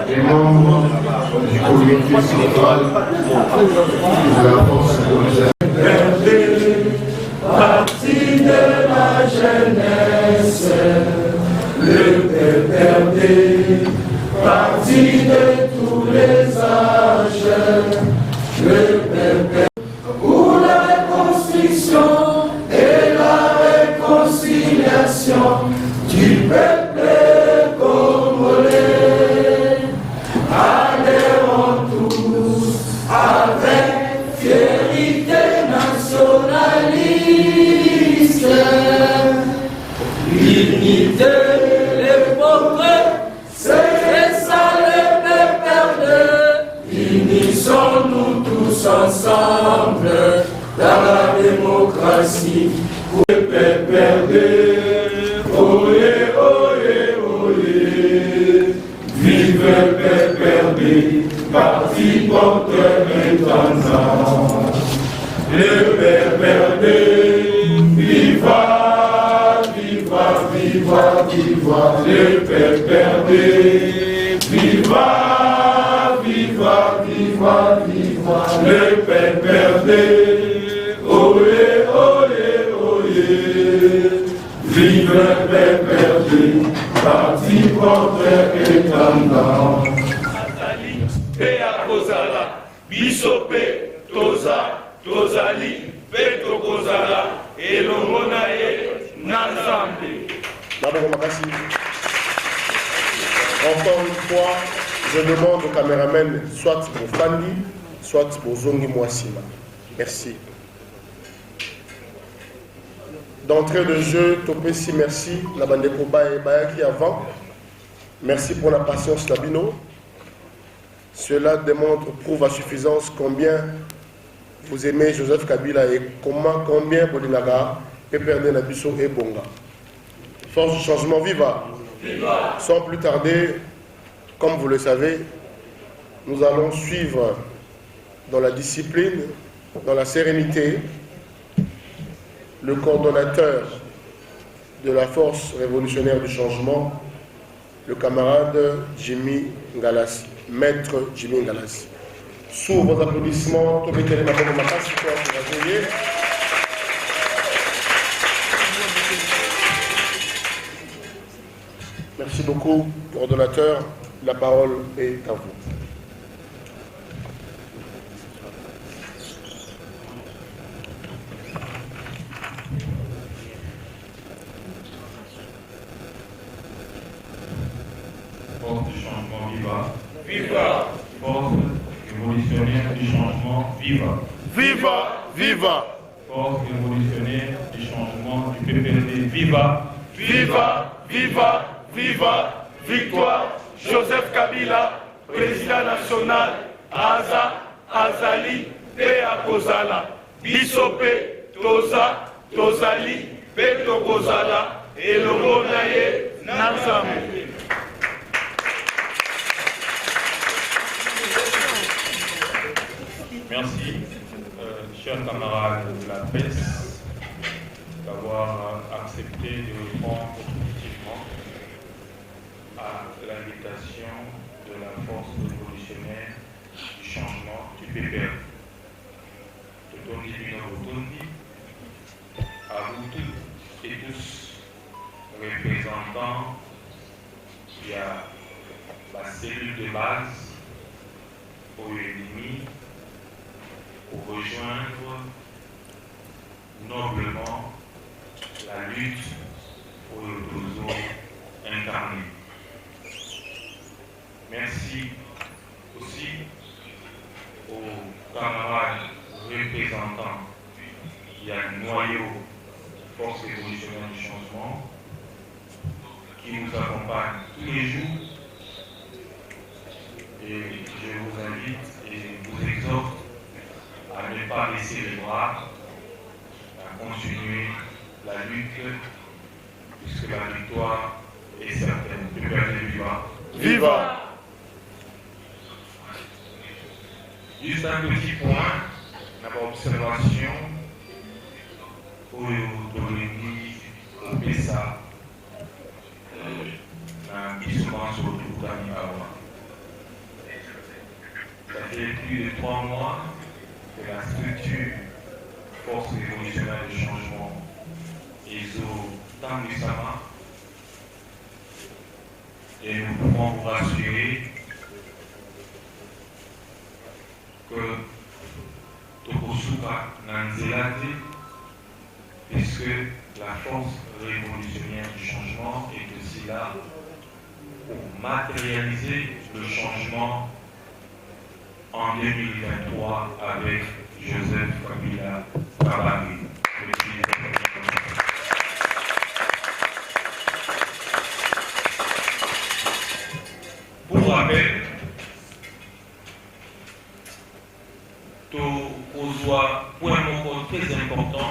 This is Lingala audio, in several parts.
Les membres du comité central de la force policière. Parti de la jeunesse, le PPRD, parti de tous les âges, le PPRD, pour la reconstruction et la réconciliation du peuple congolais. Adhérons tous avec fierté nationaliste, l'unité, les progrès, c'est ça le PPRD. Unissons-nous tous ensemble dans la démocratie pour le PPRD. Oyez, oyez, oyez, vive le PPRD, parti porteur intendant. Le PPRD, viva, viva, viva, viva, le PPRD, viva, viva, viva, viva, le PPRD, oyez, oyez, oyez, vive le PPRD, parti porteur intendant. Pe akozala, bisope, toza, tozali, petro kozala, elongo na ye, na Nzambe. Encore une fois, je demande au caméraman, soit pour Fandi, soit pour Zongi Mouassima. Merci. D'entrée de jeu, Topesi, merci. La bande de Koba et Bayaki avant. Merci pour la patience, Nabino. Cela démontre, prouve à suffisance combien vous aimez Joseph Kabila et combien Bolinaga, PPRD, Nabiso et Bonga. Force du changement, viva! Viva! Sans plus tarder, comme vous le savez, nous allons suivre dans la discipline, dans la sérénité, le coordonnateur de la force révolutionnaire du changement, le camarade Jimmy Ngalassi. Maître Jimmy Ngalassi. Sous vos applaudissements, merci beaucoup, coordonnateur. La parole est à vous. Force du changement, viva! Viva! Force révolutionnaire du changement, viva! Viva! Viva! Force révolutionnaire du changement du PPRD, viva! Viva! Viva! Viva! Victoire! Joseph Kabila, président national, Aza, Azali, Pe Akozala, Bisope, Toza, Tozali, Petro Kozala, et le Monaye, Nzambe. Merci, chers camarades de la presse, d'avoir accepté de répondre positivement à l'invitation de la force révolutionnaire du changement du PPR. À vous toutes et tous, représentants, il y a la cellule de base pour l'ennemi, pour rejoindre noblement la lutte pour le besoin incarné. Merci aussi aux camarades représentants il y a un noyau force révolutionnaire du changement qui nous accompagne tous les jours. Et je vous invite et vous exhorte à ne pas baisser les bras, à continuer la lutte, puisque la victoire est certaine. PPRD viva. Viva! Juste un petit point, d'abord observation, pour l'église, au PESA, un glissement sur le tout d'Animawa. Ça fait plus de 3 mois que la structure Force révolutionnaire de changement ESO Tanguisama, et nous pouvons vous rassurer que Tokosuka Nanzelate, puisque la force révolutionnaire du changement est aussi là pour matérialiser le changement en 2023 avec Joseph Kabila Kabange. Pour rappel, point très important,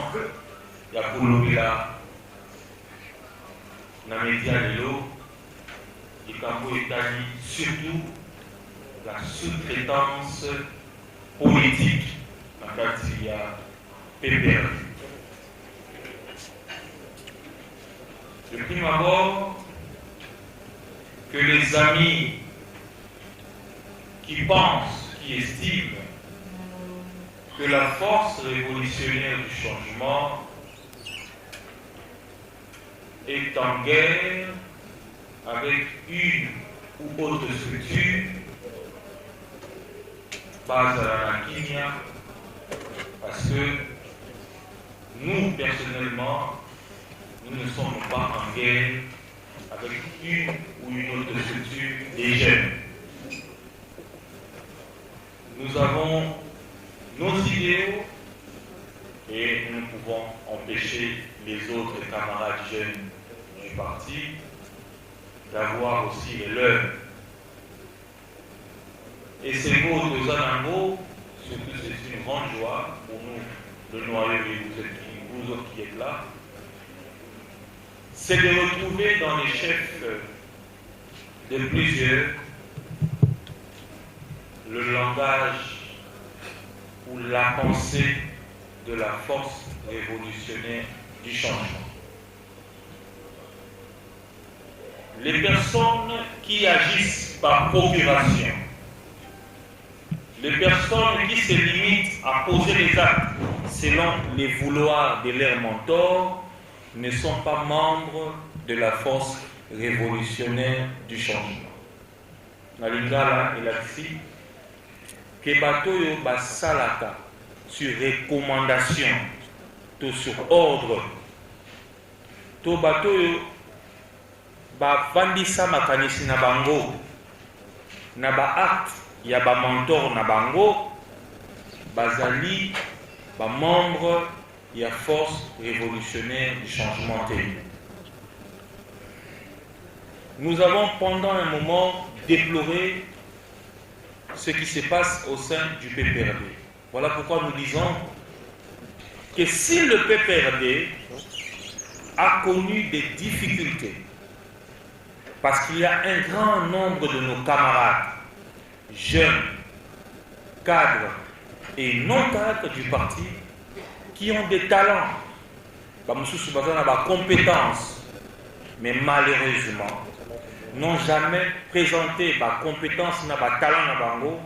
il y a pour là, dans les médias de l'eau, il y a surtout la sous-traitance politique dans le cadre de la PPRD. De prime abord, que les amis qui pensent, qui estiment que la force révolutionnaire du changement est en guerre avec une ou autre structure basée à la Kenya, parce que nous, personnellement, nous ne sommes pas en guerre avec une ou une autre structure des jeunes. Nous avons nos idéaux et nous pouvons empêcher les autres camarades jeunes du parti d'avoir aussi les leurs. Et c'est beau de Zanango, surtout c'est une grande joie pour nous, le noyau et vous autres qui êtes là, c'est de retrouver dans les chefs de plusieurs le langage ou la pensée de la force révolutionnaire du changement. Les personnes qui agissent par procuration, les personnes qui se limitent à poser les actes selon les vouloirs de leurs mentors ne sont pas membres de la force révolutionnaire du changement. Nalingala et Laxi, que batoyo basalaka sur recommandation, tout sur ordre, to batoyo ba vandisa makanisi na bango, na ba acte ya ba mentor na bango, bazali ba membre ya force révolutionnaire du changement télé. Nous avons pendant un moment déploré ce qui se passe au sein du PPRD. Voilà pourquoi nous disons que si le PPRD a connu des difficultés, parce qu'il y a un grand nombre de nos camarades, jeunes, cadres et non cadres du parti, qui ont des talents, des compétences, mais malheureusement, n'ont jamais présenté des compétences, des talents,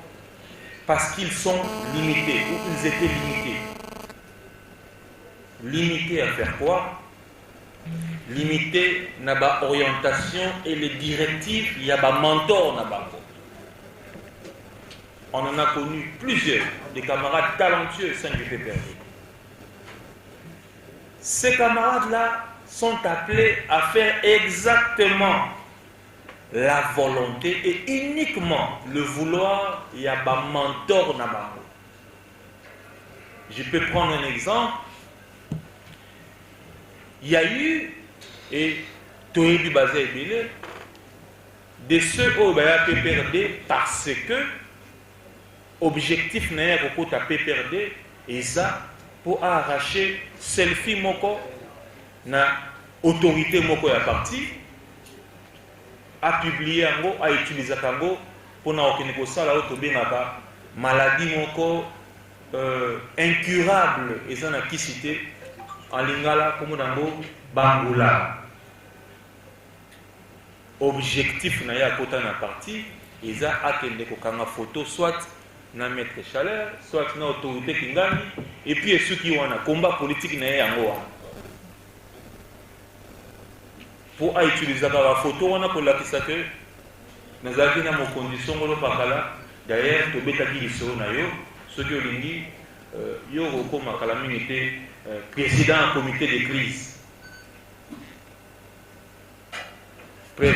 parce qu'ils sont limités, ou ils étaient limités. Limités à faire quoi? Limités à la orientation et les directives, il y a des mentors. On en a connu plusieurs, des camarades talentueux au sein du PPRD. Ces camarades-là sont appelés à faire exactement la volonté et uniquement le vouloir. Il y a des mentors. Je peux prendre un exemple. Il y a eu, et Toyebi Bazé Ebele, de ceux qui ont PPRD parce que objectif n'est pas pour PPRD et ça pour arracher selfie moko na autorité moko ya parti à publier ango à utiliser ango pour na okeneko sala auto bengaka maladie moko incurable et ça na kisité en lingala comme nango bangula. Objectif na ya kota na parti eza akende kokanga photo soit na maître chaleur soit na autorité kingani et puis ceux qui wana combat politique na yango pour utiliser la photo wana pour lakisa que nazaki na mo condition ngolo pakala d'ailleurs to betaki liso na yo ceux qui olingi yo ko makala minité président comité de crise. Tu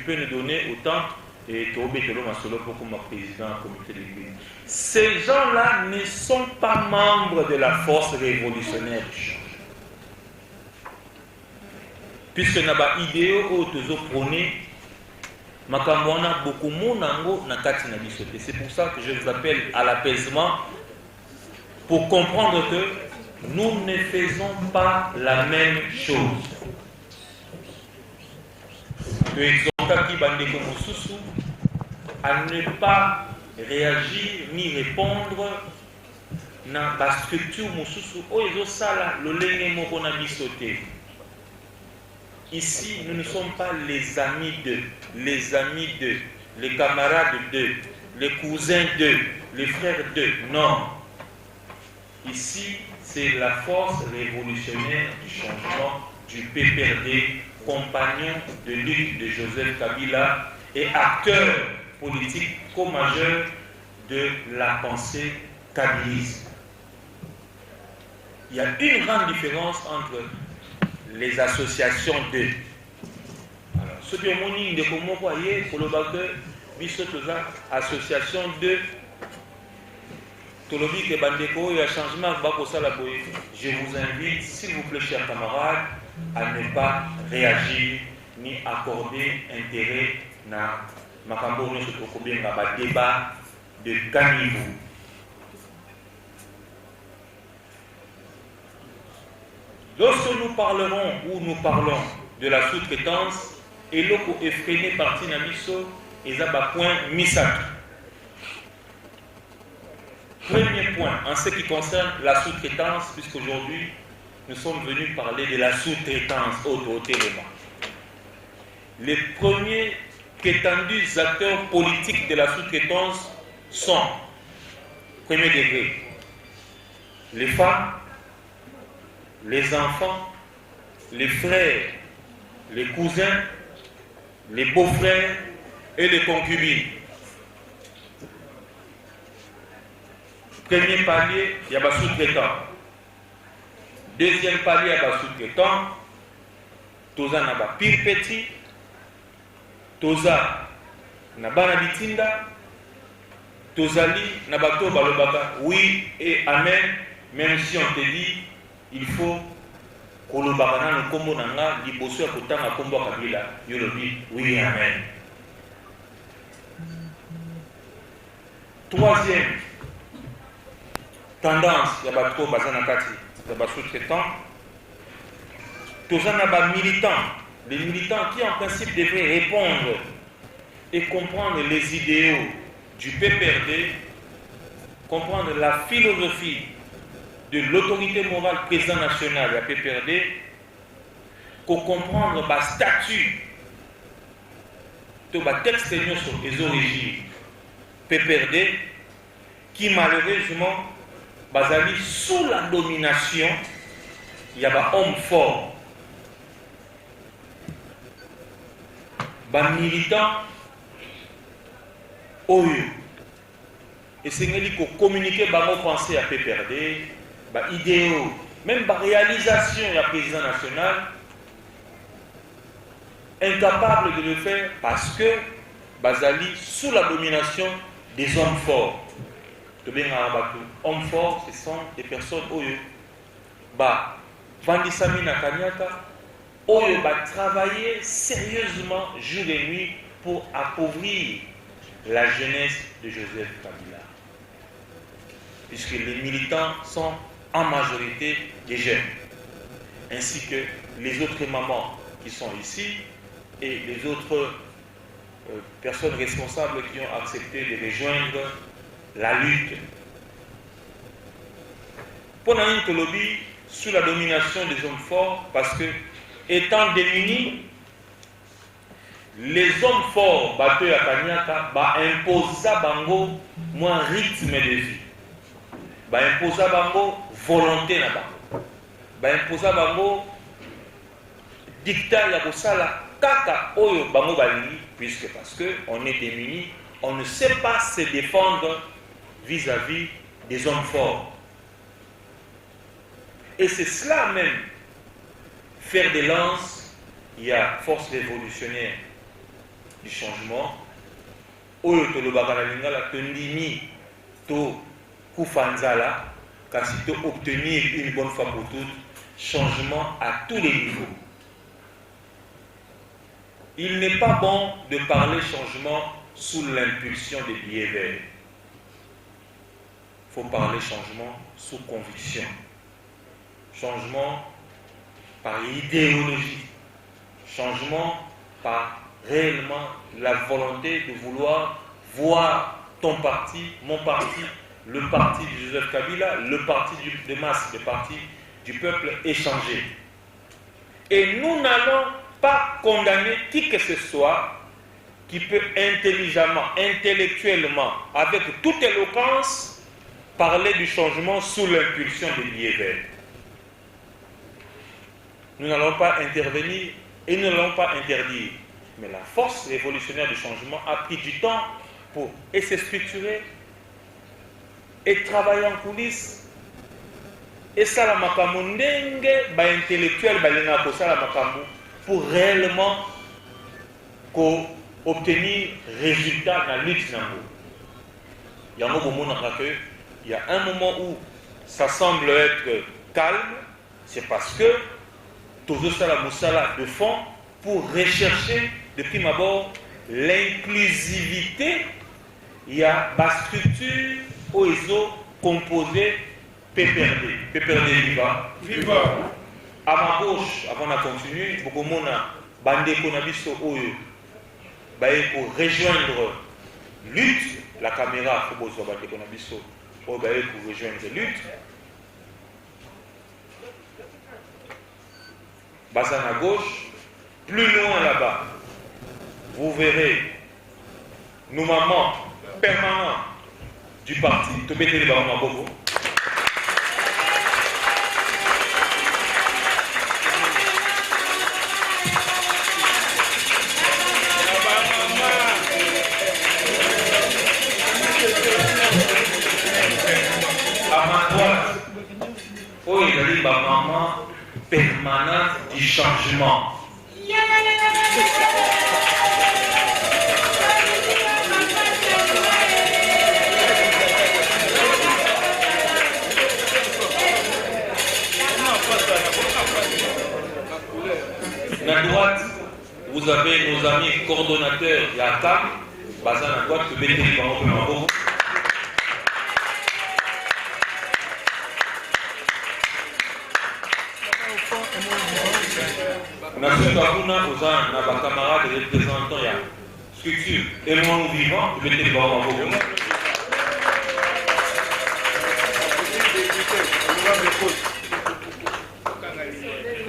peux nous donner autant et tu pour comme président comité de l'église. Ces gens-là ne sont pas membres de la force révolutionnaire. Puisque nous avons idéaux où nous prônons, beaucoup de c'est pour ça que je vous appelle à l'apaisement pour comprendre que nous ne faisons pas la même chose. À ne pas réagir ni répondre dans la structure ici nous ne sommes pas les amis d'eux, les camarades d'eux, les cousins d'eux, les frères d'eux, non. Ici c'est la force révolutionnaire du changement du PPRD, compagnon de lutte de Joseph Kabila et acteur politique co-majeur de la pensée kabiliste. Il y a une grande différence entre les associations d'eux. Alors, ce qui est mon ligne de comment vous voyez, pour le bac, association d'eux, je vous invite, s'il vous plaît, chers camarades, à ne pas réagir ni accorder intérêt à débat de caniveau. Lorsque nous parlerons ou nous parlons de la sous-traitance, et l'eau effréné parti Namiso et Zaba point Misak. Premier point, en ce qui concerne la sous-traitance, puisqu'aujourd'hui, nous sommes venus parler de la sous-traitance au téléma. Les premiers prétendus acteurs politiques de la sous-traitance sont, premier degré, les femmes, les enfants, les frères, les cousins, les beaux-frères et les concubines. Premier palier, il y a des sous-traitants. Deuxième palier, il y a des sous-traitants. Toza na ba pire petit. Toza na bana bitinda. Tozali na bato balobaka oui et amen. Même si on te dit, il faut kolobaka na kombo nanga liboso ya kotanga kombo kabila. Yolobi oui et amen. Troisième tendance, il y a trop bazanakati, il y a sous-traitants. Tous les militants qui en principe devraient répondre et comprendre les idéaux du PPRD, comprendre la philosophie de l'autorité morale président national de la PPRD, pour comprendre le statut de le texte sur les origines PPRD qui malheureusement basali sous la domination, il y a des hommes forts, des militants, et c'est qu'il faut communiquer, penser à PPRD, des idéaux, même des réalisations du président national, incapable de le faire parce que basali sous la domination des hommes forts. Hommes forts, ce sont des personnes Vandisami na Kanyaka, oyo va travailler sérieusement jour et nuit pour appauvrir la jeunesse de Joseph Kabila. Puisque les militants sont en majorité des jeunes, ainsi que les autres mamans qui sont ici et les autres personnes responsables qui ont accepté de rejoindre la lutte. Pendant une Tolobi, sous la domination des hommes forts, parce que, étant démunis, les hommes forts, Bateau à Kanyaka, imposent à Bango moins rythme de vie. Imposent à Bango volonté na Bango. Imposent à Bango dictat ya kosala kaka oyo Bango balingi, puisque parce que on est démunis, on ne sait pas se défendre vis-à-vis des hommes forts. Et c'est cela même, faire des lances, il y a force révolutionnaire du changement. Oyo to lobaka na lingala to ndimi to kufanzala, car si to obtenir une bonne fois pour toutes, changement à tous les niveaux. Il n'est pas bon de parler changement sous l'impulsion des billets verts. Il faut parler changement sous conviction. Changement par idéologie, changement par réellement la volonté de vouloir voir ton parti, mon parti, le parti de Joseph Kabila, le parti de masse, le parti du peuple échanger. Et nous n'allons pas condamner qui que ce soit qui peut intelligemment, intellectuellement, avec toute éloquence, parler du changement sous l'impulsion des billets verts. Nous n'allons pas intervenir et nous n'allons pas interdire. Mais la force révolutionnaire du changement a pris du temps pour se structurer et travailler en coulisses. Et ça, la makambo ndenge, intellectuel, pour réellement obtenir résultat dans la lutte. Il y a un moment où ça semble être calme, c'est parce que tout ça la moussala de fond pour rechercher de prime abord l'inclusivité. Il y a la structure OESO composée PPRD. PPRD viva. Viva. À ma gauche, avant de continuer, beaucoup de monde bandé konabiso oyo pour rejoindre lutte. La caméra faut besoin bandé konabiso pour rejoindre lutte. Bassin à gauche, plus loin là-bas, vous verrez nos mamans permanents du parti. À ma droite, oh, il a dit maman permanente du changement. À droite, vous avez nos amis coordonnateurs YACAM, basés à droite, que BT Bango. Nous avons nos camarades et représentants de la structure et nous vivants, BT Bango.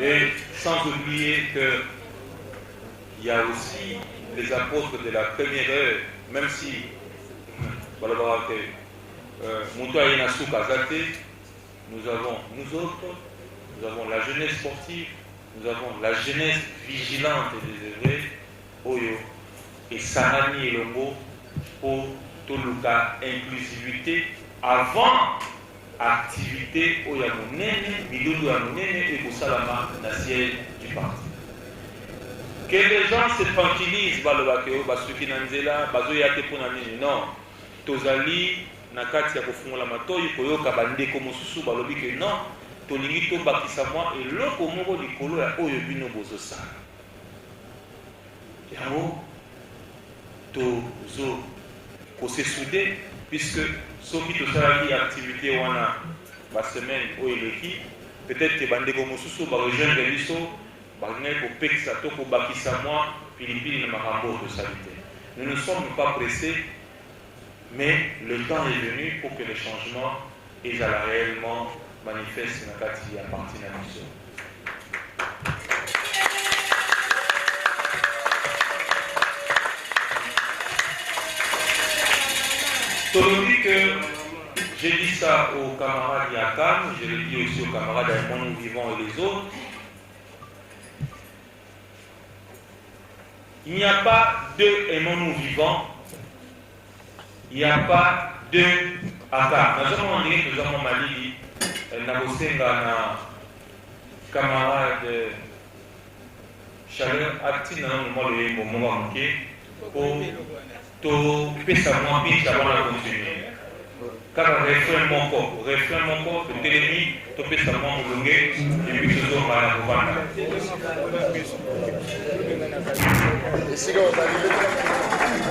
Et sans oublier qu'il y a aussi les apôtres de la première heure, même si nous avons nous autres, nous avons la jeunesse sportive, nous avons la jeunesse vigilante et désœuvrée, Oyo et Sarani et Longo, pour Toluka inclusivité avant activité au Yamounene, Midoudou Yamounene et Kosalama, la siège du parti. Que les gens se tranquillisent, Basuki Nanzela, Bazoyate Ponani, non, Tozali, Nakati Yakofungola Matoyi, Koyoka Bande Komosusu, Balobi que non, tolingi tobakisa mwa eloko moko likolo ya oyo bino bozosala yango tozo kosesoude puisque soki tosalaki activité wana basemaine oyo eleki peut-être que bandeko mosusu barejoindre biso balingai kopekisa to kobakisa mwa pilipili na makambo oyo tosali te. Nous ne sommes pas pressés, mais le temps est venu pour que le changement ezala réellement manifeste na kati ya parti na biso. Tolobi que j'ai dit ça aux camarades Yakam, je l'ai dit aussi aux camarades Aimons Vivant et les autres. Il n'y a pas deux Aimons Vivants, il n'y a pas deux Akam. Nous avons dit que nous avons Mali, Nagosenga, na camarade Chaleur, Acti, dans le moment de Momo pour to pesa mwa picha wana continuer kaka refrain moko to telemi to pesa mwa mulunge et puis to zonga na kovanda esika ozali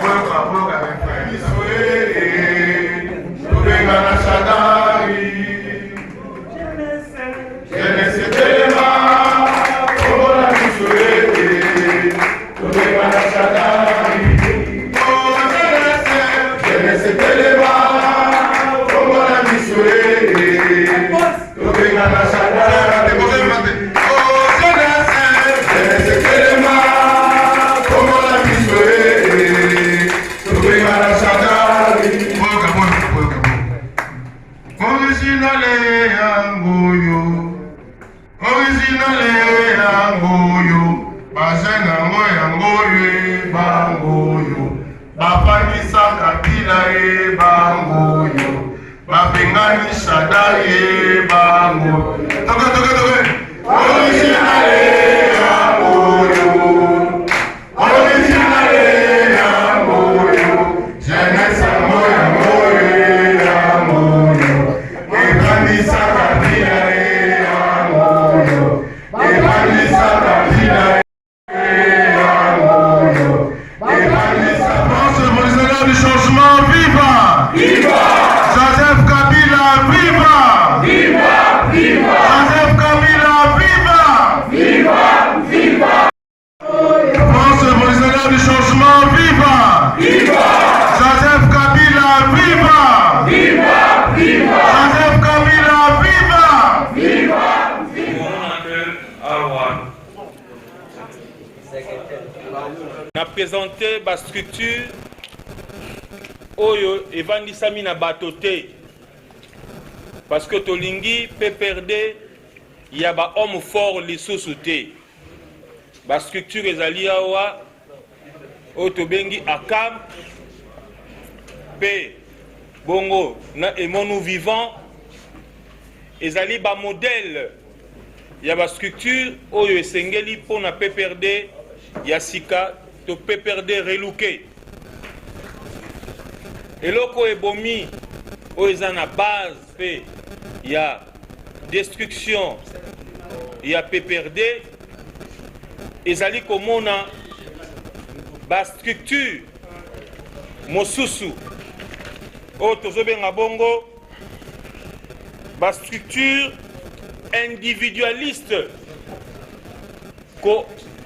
boka refrain isoe tobenga na Shadari Jeunesse telema obola isoe tobenga na Shadari c'est tellement comme la mission le la chata oh c'est tellement comme la mission le la chata original yangoyo bazena ngoyo bangoyo bapangisa Kabila bangoyo bapengani Shadari bangoyo toke original yangoyo jeunesse yangoyo epangisa Kabila yangoyo epangisa Kabila du changement, viva! Viva! Joseph Kabila, viva! Viva! Viva! Joseph Kabila, viva! Viva! Viva! France révolutionnaire du changement, viva! Viva! Joseph Kabila, viva! Viva! Viva! Joseph Kabila, viva! Viva! On a présenté la structure oyo evandisami na bato te parce que tolingi PPRD ya ba homme fort lisusu te ba structure ezali awa oyo tobengi Akam pe bongo na Aimons Vivant ezali ba modèle ya ba structure oyo esengeli mpona PPRD ya sika to PPRD reluke eloko ebomi oyo eza na base pe ya destruction ya PPRD ezali komona ba structure mosusu oyo tozobenga bongo ba structure individualiste ko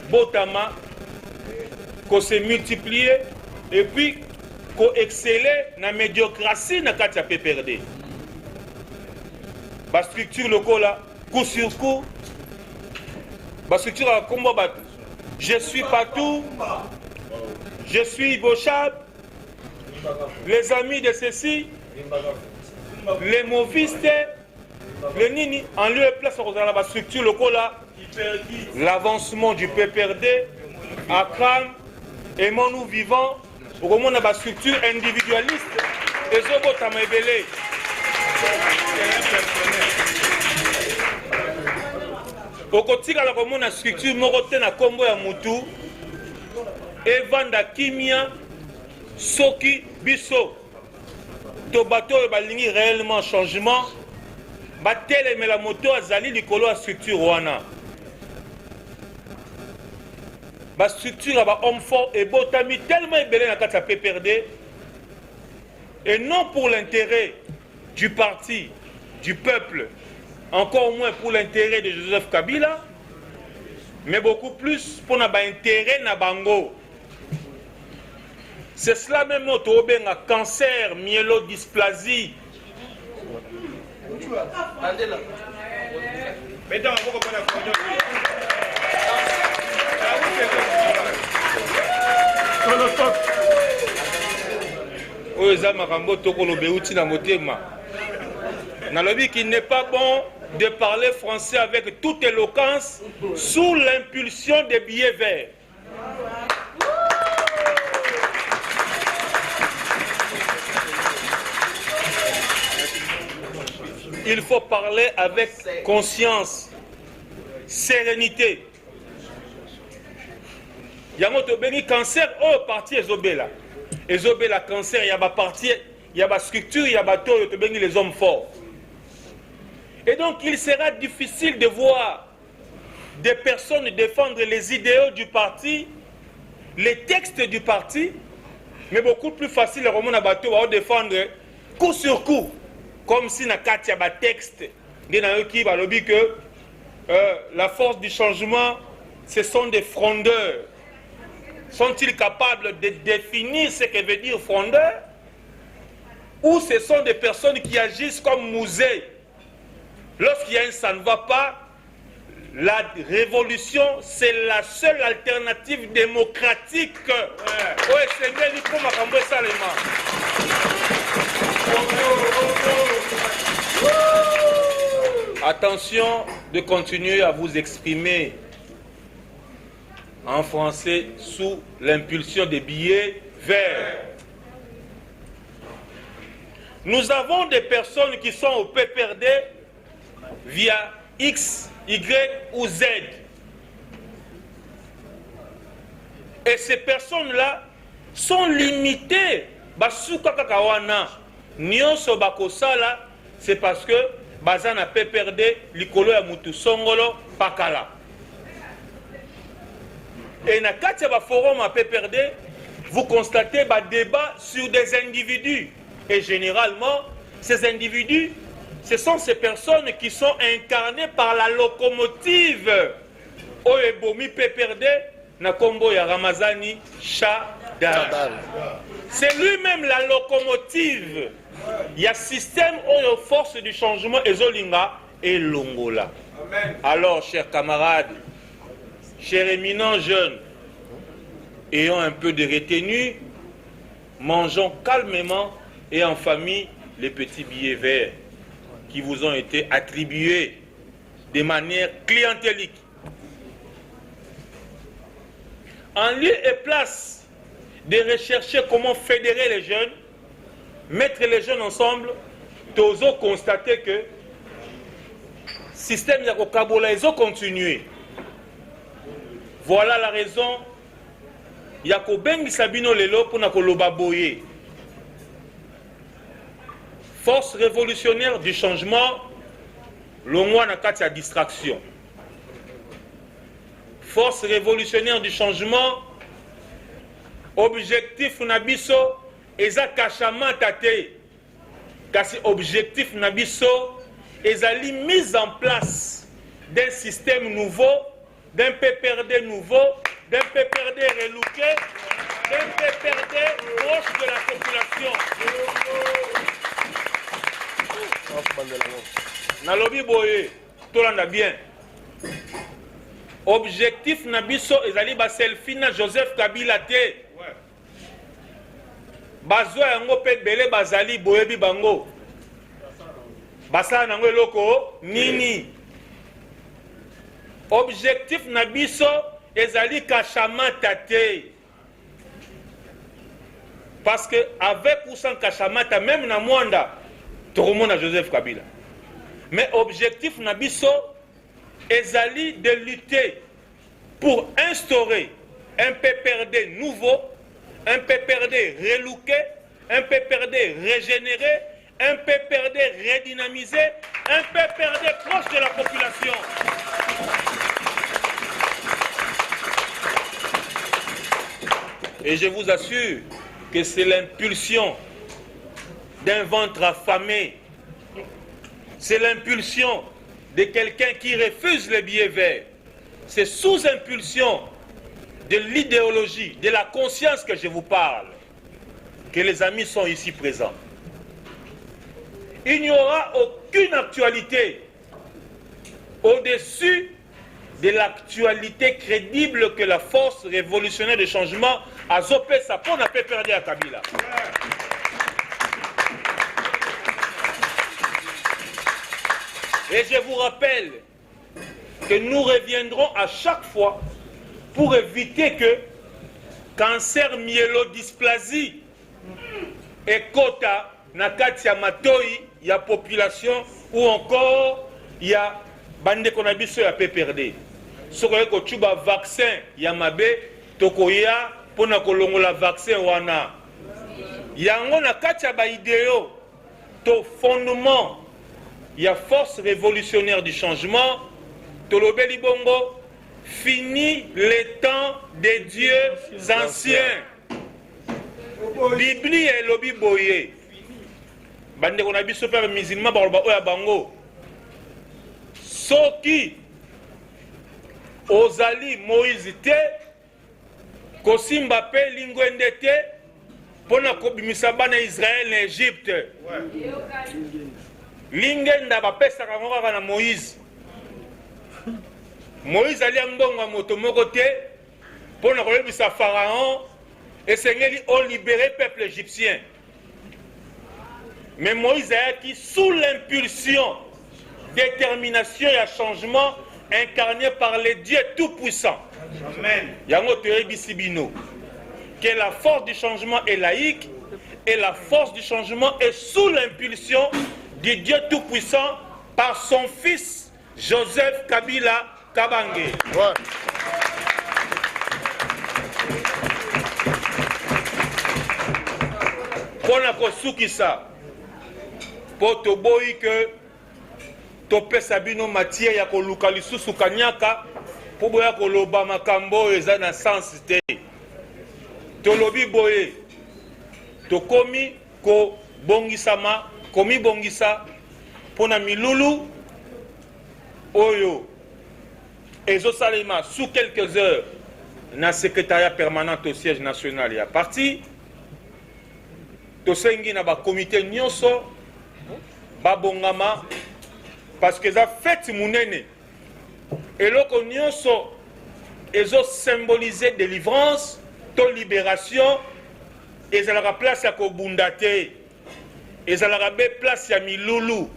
botama ko se multiplier et puis ko exceller na médiocratie na kati ya PPRD. Ba structure lokola coup sur coup ba structure ya kombo bato je suis partout, je suis Bochab, les amis de ceci, les movistes, les nini en lieu et place dans la structure lokola l'avancement du PPRD Akam Aimons Vivant au moment de la structure individualiste et Zobotama ebele okotika la komona structure moko te na kombo ya mutu evanda kimia soki biso to bato oyo balingi réellement changement batelemela moto azali likolo ya structure wana. Ba structure ba homme fort et botami tellement ebele na kati ya PPRD, et non pour l'intérêt du parti, du peuple, encore moins pour l'intérêt de Joseph Kabila, mais beaucoup plus pour l'intérêt na bango. C'est cela même notre benga cancer, myélodysplasie. Nalobi qu'il n'est pas bon de parler français avec toute éloquence sous l'impulsion des billets verts. Il faut parler avec conscience, sérénité. Yango to bengi cancer au parti ezobela. Ezobela cancer, il y a ba parti, il y a ba structure, il y a ba to to bengi les hommes forts. Et donc il sera difficile de voir des personnes défendre les idéaux du parti, les textes du parti, mais beaucoup plus facile les romans à bateau à défendre coup sur coup, comme si na katia ba texte de na qui ba lobby que la force du changement, ce sont des frondeurs. Sont-ils capables de définir ce que veut dire frondeur? Ou ce sont des personnes qui agissent comme musée? Lorsqu'il y a un ça ne va pas, la révolution, c'est la seule alternative démocratique. Attention de continuer à vous exprimer en français sous l'impulsion des billets verts. Nous avons des personnes qui sont au PPRD via X, Y ou Z. Et ces personnes-là sont limitées. Basuka kakawana, nyonso bakosala, c'est parce que bazana PPRD likolo ya mutu songolo pakala. Et na kati ya ba forum à PPRD, vous constatez ba débat sur des individus. Et généralement, ces individus, ce sont ces personnes qui sont incarnées par la locomotive. Oebomi PPRD, na kombo ya Ramazani Shadar. C'est lui-même la locomotive. Il y a système aux forces du changement Ezolinga et Longola. Alors, chers camarades, chers éminents jeunes, ayons un peu de retenue, mangeons calmement et en famille les petits billets verts qui vous ont été attribués de manière clientélique. En lieu et place de rechercher comment fédérer les jeunes, mettre les jeunes ensemble, Tozo constater que le système Yakokabola ils ont continué. Voilà la raison. Yakobengi Sabino Lelo pour Nakoloba Boye. Force révolutionnaire du changement, l'ongwa na kati ya distraction. Force révolutionnaire du changement, objectif nabiso, eza kachamata te. Kasi objectif nabiso, ezali mise en place d'un système nouveau, d'un PPRD nouveau, d'un PPRD relooké, d'un PPRD proche de la population. Nalobi boye, tolanda bien. Objectif nabiso ezali ba selfie na Joseph Kabila te. Bazwa yango pe bele bazali boyebi bango. Basala nango eloko nini. Objectif nabiso ezali kachamata te. Parce que avec ou sans kachamata, même na mwanda, tout le monde a Joseph Kabila. Mais objectif nabiso ezali de lutter pour instaurer un PPRD nouveau, un PPRD relooké, un PPRD régénéré, un PPRD redynamisé, un PPRD proche de la population. Et je vous assure que c'est l'impulsion d'un ventre affamé. C'est l'impulsion de quelqu'un qui refuse le billet vert. C'est sous impulsion de l'idéologie, de la conscience que je vous parle, que les amis sont ici présents. Il n'y aura aucune actualité au-dessus de l'actualité crédible que la force révolutionnaire de changement a zopé sa peau n'a pas perdu à Kabila. Et je vous rappelle que nous reviendrons à chaque fois pour éviter que cancer myélodysplasie et quota nakati ya matoi ya population ou encore ya bande konabiso ya PPRD. Sokoye ko tuba vaccin ya mabe tokoya pona kolongola vaccin wana. Yango nakati ya ba idéo to fondement ya force révolutionnaire du changement tolobeli bongo fini le temps des dieux anciens. Bibli et lobi boye. Bande qu'on a biso per musulman ba oya bango. Soki ozali Moïse te kosimba pe lingwende te pona kobimisa bana Israël na Égypte. Lingenda bapesaka ngo kaka na Moïse. Moïse ali mbongo moto moko te pona koyebisa Pharaon esengeli o libérer peuple égyptien. Mais Moïse a qui sous l'impulsion, détermination et changement incarné par les dieux tout-puissants. Amen. Yango terebi sibino. Que la force du changement est laïque et la force du changement est sous l'impulsion du Dieu tout-puissant par son fils Joseph Kabila Kabange. Ouais. Pona kosukisa po toboyi ke topesa bino matière ya koluka lisusu kanyaka po boya koloba makambo eza na sens te. Tolobi boye tokomi ko bongisama komi bongisa pona milulu oyo ezosalema sous quelques heures na secrétariat permanent au siège national ya parti tosengi na ba comité nyonso babongama parce que ça fait munene eloko nyonso ezo symboliser délivrance to libération ezalaka place ya kobunda te ezalaka be place ya milulu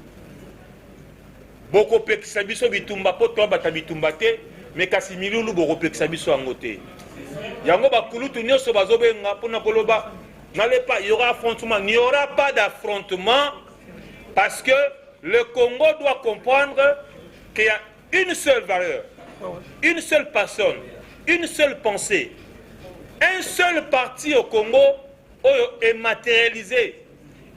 bokopekisa biso bitumba po to bata bitumba te mais kasi milulu bokopekisa biso yango te yango bakulutu nyonso bazobenga mpona koloba n'allez pas, il y aura affrontement. Il n'y aura pas d'affrontement parce que le Congo doit comprendre qu'il y a une seule valeur, une seule personne, une seule pensée, un seul parti au Congo est matérialisé,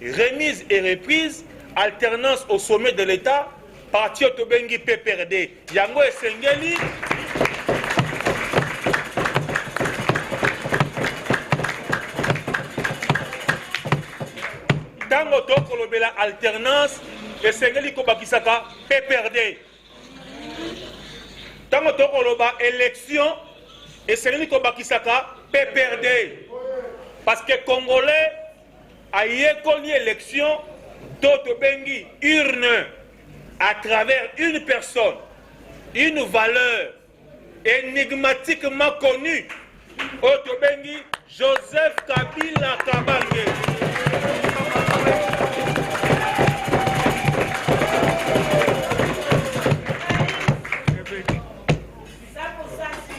remise et reprise, alternance au sommet de l'État, parti Otobengi PPRD. Yango et Sengeli. Tango tokolobela alternance esengeli kobakisaka PPRD. Tango tokoloba élection esengeli kobakisaka PPRD. Parce que Congolais a yekoli élection tobengi urne à travers une personne, une valeur énigmatiquement connue. Otobengi Joseph Kabila Kabange.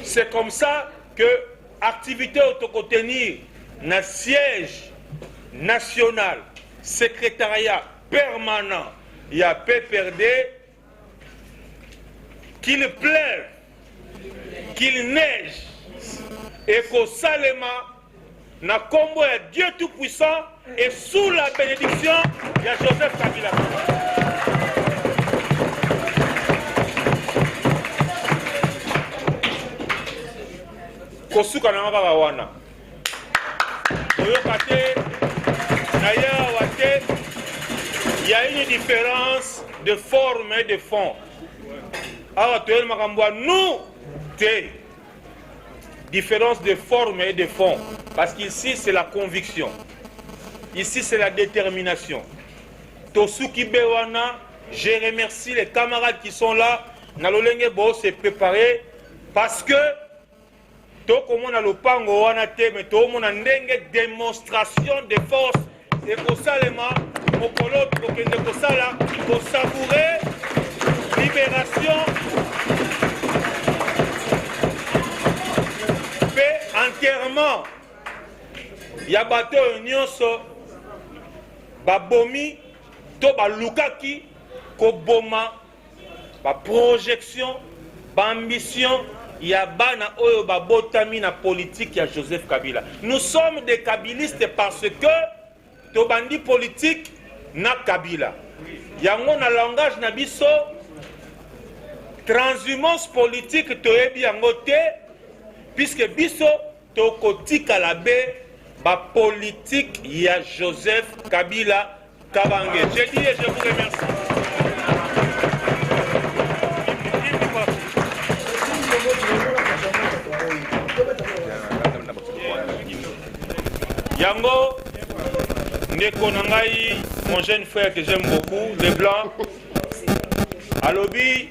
C'est comme ça que l'activité autocontenue na siège national, secrétariat permanent, il y a PPRD, qu'il pleuve, qu'il neige, et qu'au Salema, na kombo ya Dieu Tout-Puissant et sous la bénédiction de Joseph Kabila. Kosuka na ngaka wana. Oyoka te, d'ailleurs, il y a une différence de forme et de fond. Alors, nous, différence de forme et de fond. Parce qu'ici, c'est la conviction. Ici, c'est la détermination. Tosuki Bewana, je remercie les camarades qui sont là. Nalolenge Bo s'est préparé parce que Tokomon a le pango wana te, mais Tokomon a une démonstration de force. Et pour ça, les mains, au colo, pour savourer libération, paix, enterrement. Il y a bateau nyonso, babomi, to balukaki, koboma, ba projection, ba ambition. Il y a bana oyo babotami na politique ya Joseph Kabila. Nous sommes des kabilistes parce que tobandi politique na Kabila. Yango na langage na biso transhumance politique toyebi yango te puisque biso tokotika la be ba politique ya Joseph Kabila Kabange. Je dis et je vous remercie. Yango, Ndeko Nangai, mon jeune frère que j'aime beaucoup, les Blancs, Alobi,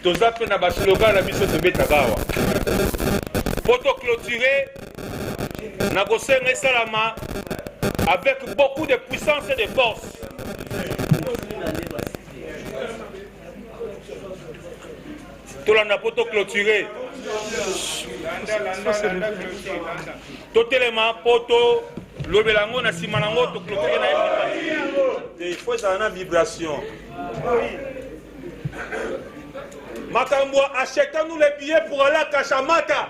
Tozape na Basloga, la biso de Betagawa. Photo clôturée, Nagoseng et Salama, avec beaucoup de puissance et de force. Tolanda photo clôturée. Totelema poto lobelango na simanango to clôturer na il faut ça na vibration. Makambo achetons-nous les billets pour aller à Kachamata.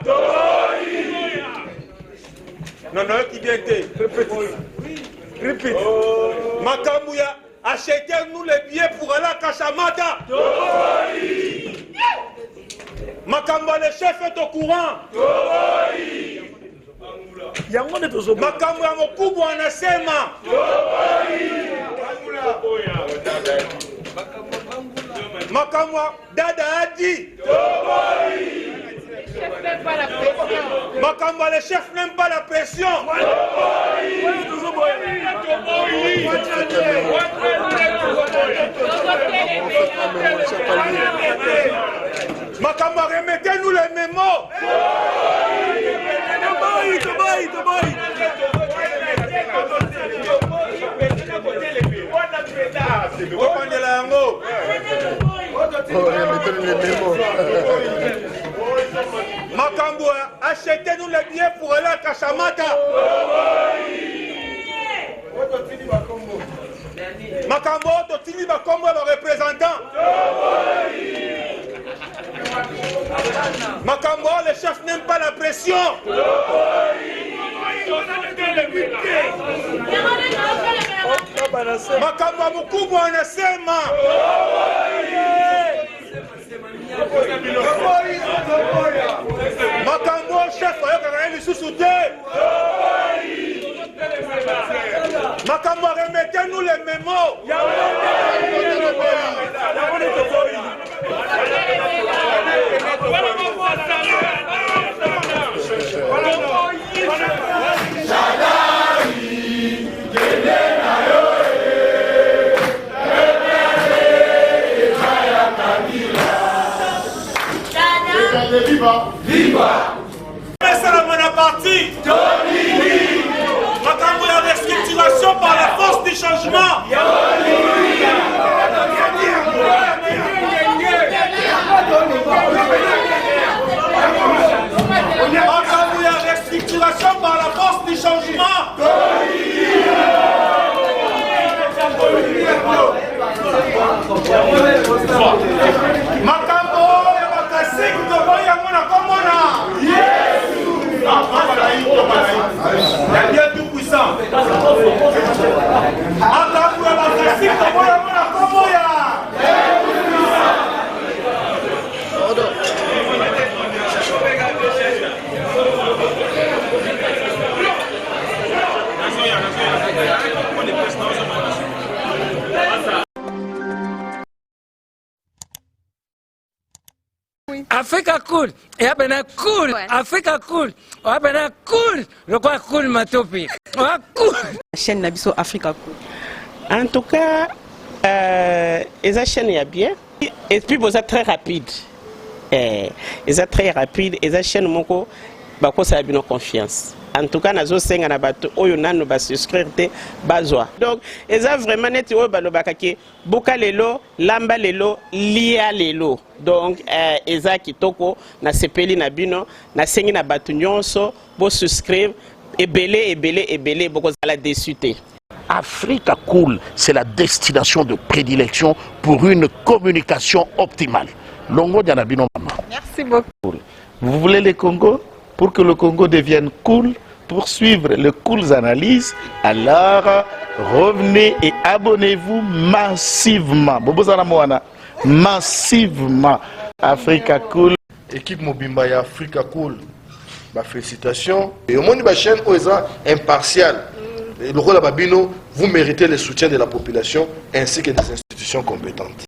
Non non qui vient te. Répète. Makambo achetons-nous les billets pour aller à Kachamata. Makambo le chef est au courant. Makambo ya mokubwa anasema. Makambo dada adi. Makambo le chef n'aime pas la pression. Makambo remettez-nous les mémos. Makambo, achetez-nous les billets pour aller à Kachamata. Makambo, Totini Bakombo, le représentant. Makambo, le chef n'aime pas la pression. Makambo mukubwa anasema. Makambo chef ayokaka lisusu te. Makambo remettez-nous les mémos. Viva! Viva! C'est la bonne partie. Makambo ya restructuration par la force du changement. Makambo ya restructuration par la force du changement. Makambo ya makasiki toboya mona komona. Yesu. Africa cool. Et après cool. Africa cool. Après cool. Le quoi cool matopi. Cool. Chaîne Nabiso Africa cool. En tout cas, les chaînes y a bien. Et puis vous êtes très rapide. Ils êtes très rapide. Les chaînes moko, bako ça a bien confiance. En tout cas, nazo senga na bato oyo nanu ba souscrire te bazwa. Donc, ils ont vraiment net oyo balobaka ke boka lelo, lamba lelo, lia lelo. Donc, eza kitoko na sepeli na bino, na sengi na bato nyonso bo souscrire ebele boko zala déçuté. Africa Cool, c'est la destination de prédilection pour une communication optimale. Longo Dianabino Mama. Merci beaucoup. Vous voulez le Congo? Pour que le Congo devienne cool, pour suivre les cool analyses, alors revenez et abonnez-vous massivement. Bobozana Moana, massivement. Africa Cool. Équipe Mobimba et Africa Cool. Bah, félicitations. Et au monde de la chaîne, impartial. Le rôle de Babino, vous méritez le soutien de la population ainsi que des institutions compétentes.